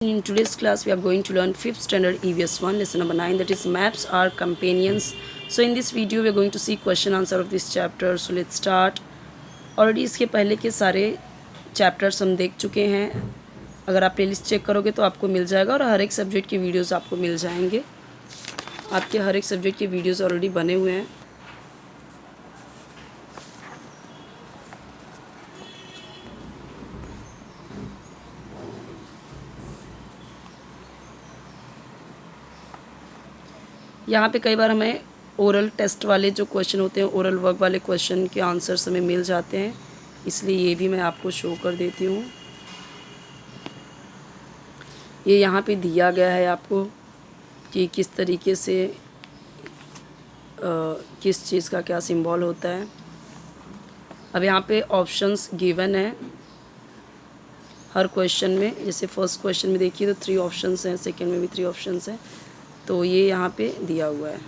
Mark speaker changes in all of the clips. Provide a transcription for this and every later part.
Speaker 1: In today's class, we are going to learn 5th standard EVS 1, lesson number 9, that is maps are companions. So in this video, we are going to see question answer of this chapter. So let's start. Already इसके पहले के सारे chapters हम देख चुके हैं. अगर आप प्लेलिस्ट चेक करोगे तो आपको मिल जाएगा और हर एक सब्जेक्ट के वीडियोस आपको मिल जाएंगे. आपके हर एक सब्जेक्ट के वीडियोस ऑलरेडी बने हुए हैं. यहाँ पे कई बार हमें ओरल टेस्ट वाले जो क्वेश्चन होते हैं, ओरल वर्क वाले क्वेश्चन के आंसर्स हमें मिल जाते हैं, इसलिए ये भी मैं आपको शो कर देती हूँ. ये यहाँ पे दिया गया है आपको कि किस तरीके से किस चीज़ का क्या सिंबल होता है. अब यहाँ पे ऑप्शंस गिवन है हर क्वेश्चन में. जैसे फर्स्ट क्वेश्चन में देखिए तो 3 ऑप्शंस हैं, सेकेंड में भी 3 ऑप्शंस हैं. तो ये यहाँ पे दिया हुआ है.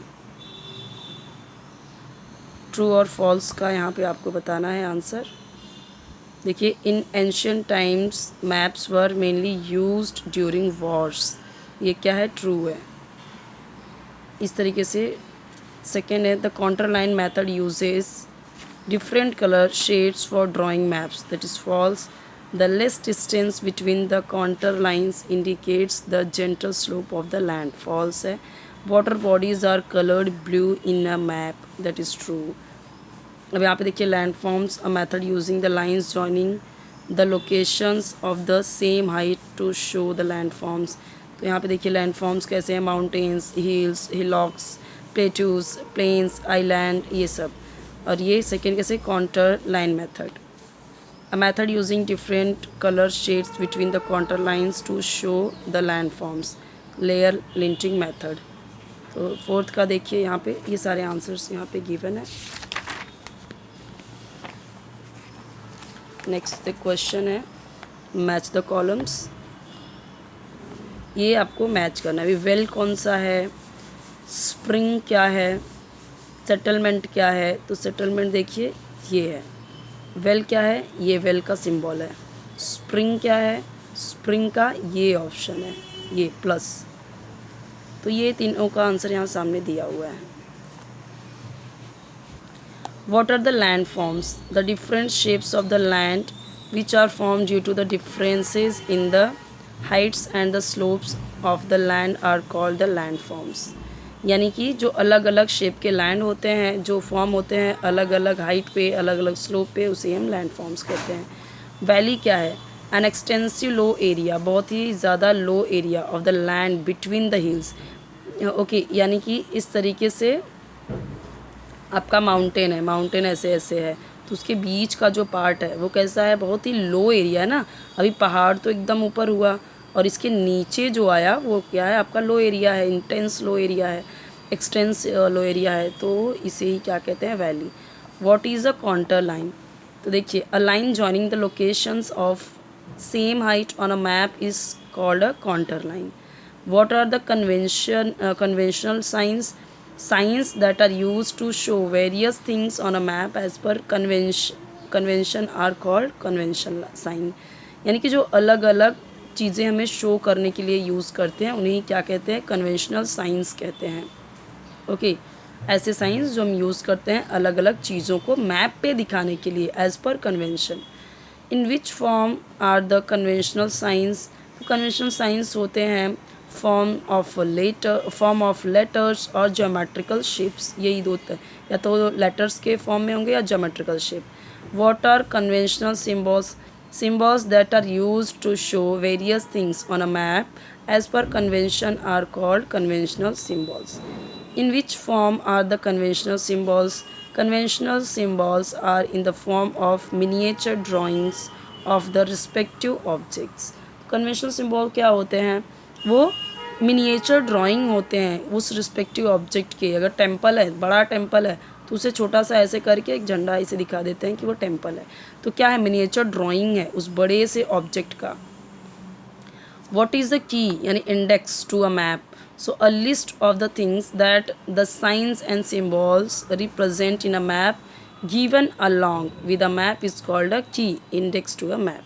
Speaker 1: ट्रू और फॉल्स का यहाँ पे आपको बताना है आंसर. देखिए, in ancient times maps were mainly used during Wars. ये क्या है? ट्रू है. इस तरीके से सेकेंड है, the counter line method uses different colour shades for drawing maps. That is false. The less distance between the contour lines indicates the gentle slope of the land. False है. Water bodies are colored blue in a map. That is true. अब यहाँ पे देखिए landforms, a method using the lines joining the locations of the same height to show the landforms. तो यहाँ पे देखिए landforms कैसे हैं, mountains, hills, hillocks, plateaus, plains, island, ये सब. और ये सेकेंड कैसे, contour line method. A method using different color shades between the contour lines to show the landforms. Layer linting method. तो फोर्थ का देखिए यहाँ पे ये सारे आंसर्स यहाँ पे गिवन है. नेक्स्ट क्वेश्चन है मैच द कॉलम्स. ये आपको मैच करना है. अभी वेल कौन सा है, स्प्रिंग क्या है, सेटलमेंट क्या है. तो सेटलमेंट देखिए ये है. वेल क्या है? ये वेल का सिंबल है. स्प्रिंग क्या है? स्प्रिंग का ये ऑप्शन है, ये प्लस. तो ये तीनों का आंसर यहाँ सामने दिया हुआ है. What are the land forms? The different shapes of the land which are form due to the differences in the heights and the slopes of the land are called the land forms. यानी कि जो अलग अलग shape के land होते हैं, जो form होते हैं अलग अलग हाइट पे, अलग अलग स्लोप पे, उसे हम लैंड फॉर्म्स कहते हैं. वैली क्या है? एन एक्सटेंसिव लो एरिया, बहुत ही ज़्यादा low area of the land between the hills. Okay, यानी कि इस तरीके से आपका माउंटेन है, माउंटेन ऐसे ऐसे है, तो उसके बीच का जो पार्ट है वो कैसा है? बहुत ही लो एरिया है ना. अभी पहाड़ तो एकदम ऊपर हुआ और इसके नीचे जो आया वो क्या है? आपका लो एरिया है, इंटेंस लो एरिया है, एक्सटेंस लो एरिया है. तो इसे ही क्या कहते हैं? Valley. What is a contour line? तो देखिए, a line joining the locations of same height on a map is called a contour line. What are the conventional signs? Signs that are used to show various things on a map as per convention are called conventional sign. यानी कि जो अलग अलग चीज़ें हमें show करने के लिए यूज़ करते हैं उन्हें क्या कहते हैं? कन्वेंशनल साइंस कहते हैं. ओके, ऐसे साइंस जो हम यूज़ करते हैं अलग अलग चीज़ों को मैप पे दिखाने के लिए एज पर convention. In which form are the conventional signs? तो कन्वेंशनल साइंस होते हैं फॉर्म ऑफ लेटर्स और ज्योमेट्रिकल शेप्स. यही दो, या तो लेटर्स के फॉर्म में होंगे या geometrical shape. What are conventional symbols? Symbols that are used to show various things on a map as per convention are called conventional symbols. In which form are the conventional symbols? Conventional symbols are in the form of miniature drawings of the respective objects. Conventional symbol क्या होते हैं? वो miniature drawing होते हैं उस respective object के. अगर temple है, बड़ा टेम्पल है, तो उसे छोटा सा ऐसे करके एक झंडा इसे दिखा देते हैं कि वो टेम्पल है. तो क्या है? मिनिएचर ड्राइंग है उस बड़े से ऑब्जेक्ट का. व्हाट इज़ द की यानी index to a map? So a list of the things that the signs and symbols represent in a map given along with a map is called a key, index to a map.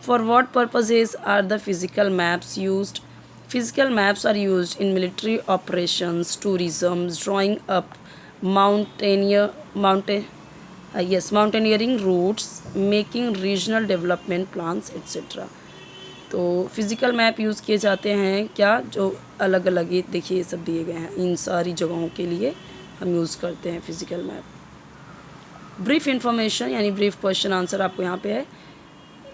Speaker 1: For what purposes are the physical maps used? Physical maps are used in military operations, tourism, drawing up mountaineering routes, making regional development plans, etc. तो physical map use किए जाते हैं क्या, जो अलग अलग ये देखिए सब दिए गए हैं, इन सारी जगहों के लिए हम यूज़ करते हैं फिज़िकल मैप। ब्रीफ इन्फॉर्मेशन यानी ब्रीफ क्वेश्चन आंसर आपको यहाँ पे है,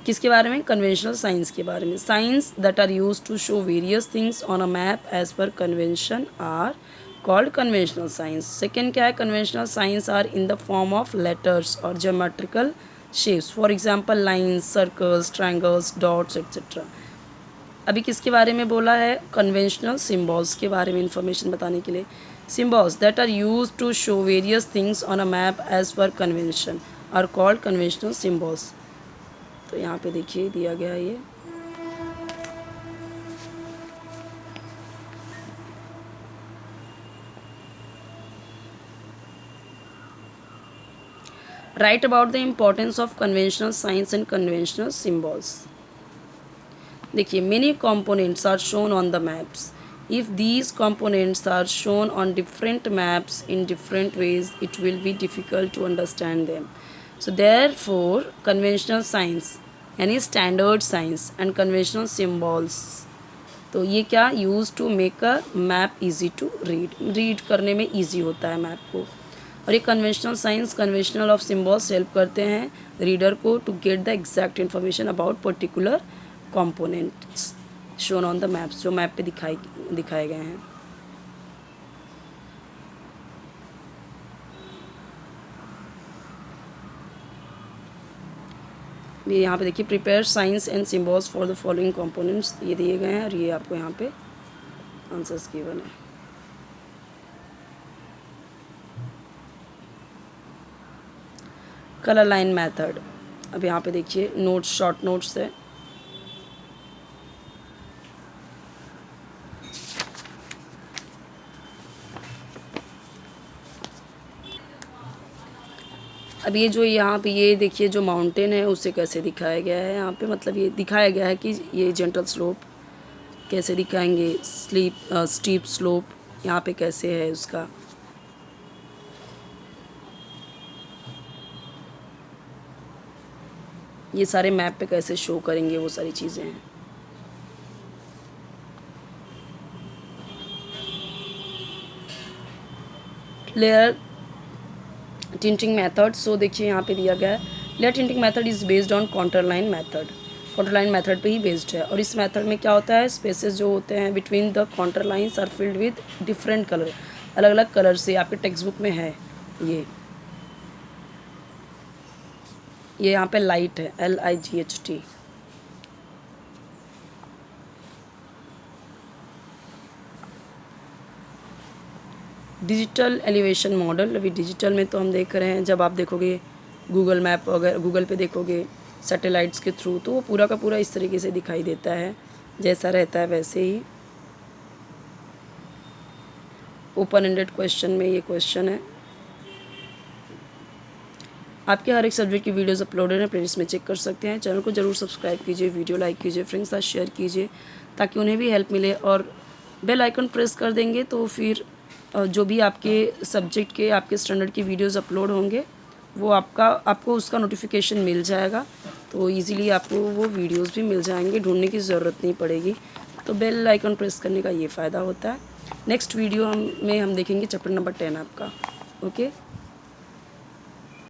Speaker 1: किसके बारे में, कन्वेंशनल साइंस के बारे में। Signs that are use to show various things on a map as पर convention are called conventional signs. Second क्या है, conventional signs are in the form of letters और geometrical shapes, for example lines, circles, triangles, dots etcetera. अभी किसके बारे में बोला है, कन्वेंशनल सिम्बॉल्स के बारे में इंफॉर्मेशन बताने के लिए। Symbols that are use to show various things on a map as पर convention are called conventional symbols. तो यहाँ पे देखिए दिया गया है ये, right about the importance of conventional signs and conventional symbols. देखिए many components are shown on the maps, if these components are shown on different maps in different ways it will be difficult to understand them. So therefore conventional science यानी standard signs and conventional symbols, तो ये क्या, use to make a map easy to read करने में easy होता है map को। और ये conventional signs, conventional of symbols help करते हैं रीडर को to get the exact information about particular components shown on the maps, जो मैप पे दिखाए गए हैं। ये यहाँ पे देखिए, prepare signs and symbols for the following components, ये दिए गए हैं और ये आपको यहाँ पे आंसर्स गिवन है। कलर लाइन मेथड, अब यहाँ पे देखिए नोट्स, शॉर्ट नोट्स है। अब ये जो यहाँ पे ये देखिए जो माउंटेन है उसे कैसे दिखाया गया है यहाँ पे, मतलब ये दिखाया गया है कि ये जेंटल स्लोप कैसे दिखाएंगे, स्टीप स्लोप यहाँ पे कैसे है उसका। ये सारे मैप पे कैसे शो करेंगे, वो सारी चीज़ें हैं। लेयर टिंटिंग मेथड, सो देखिए यहाँ पे दिया गया है, layer tinting method is based on contour line method, contour line method पे ही बेस्ड है। और इस मेथड में क्या होता है, स्पेसेस जो होते हैं between the counter lines are filled with different colour, अलग अलग कलर से, आपके टेक्स्ट बुक में है ये यहाँ पे लाइट है, LIGHT। डिजिटल एलिवेशन मॉडल, अभी डिजिटल में तो हम देख रहे हैं, जब आप देखोगे गूगल मैप वगैरह, गूगल पे देखोगे सैटेलाइट्स के थ्रू, तो वो पूरा का पूरा इस तरीके से दिखाई देता है, जैसा रहता है वैसे ही। ओपन एंडेड क्वेश्चन में ये क्वेश्चन है। आपके हर एक सब्जेक्ट की वीडियोस अपलोडेड हैं, प्लेलिस्ट में चेक कर सकते हैं। चैनल को जरूर सब्सक्राइब कीजिए, वीडियो लाइक कीजिए, फ्रेंड्स के साथ शेयर कीजिए ताकि उन्हें भी हेल्प मिले, और बेल आइकन प्रेस कर देंगे तो फिर जो भी आपके सब्जेक्ट के, आपके स्टैंडर्ड की वीडियोस अपलोड होंगे वो आपको उसका नोटिफिकेशन मिल जाएगा, तो इजीली आपको वो वीडियोस भी मिल जाएंगे, ढूंढने की ज़रूरत नहीं पड़ेगी। तो बेल आइकन प्रेस करने का ये फ़ायदा होता है। नेक्स्ट वीडियो में हम देखेंगे चैप्टर नंबर 10 आपका। ओके।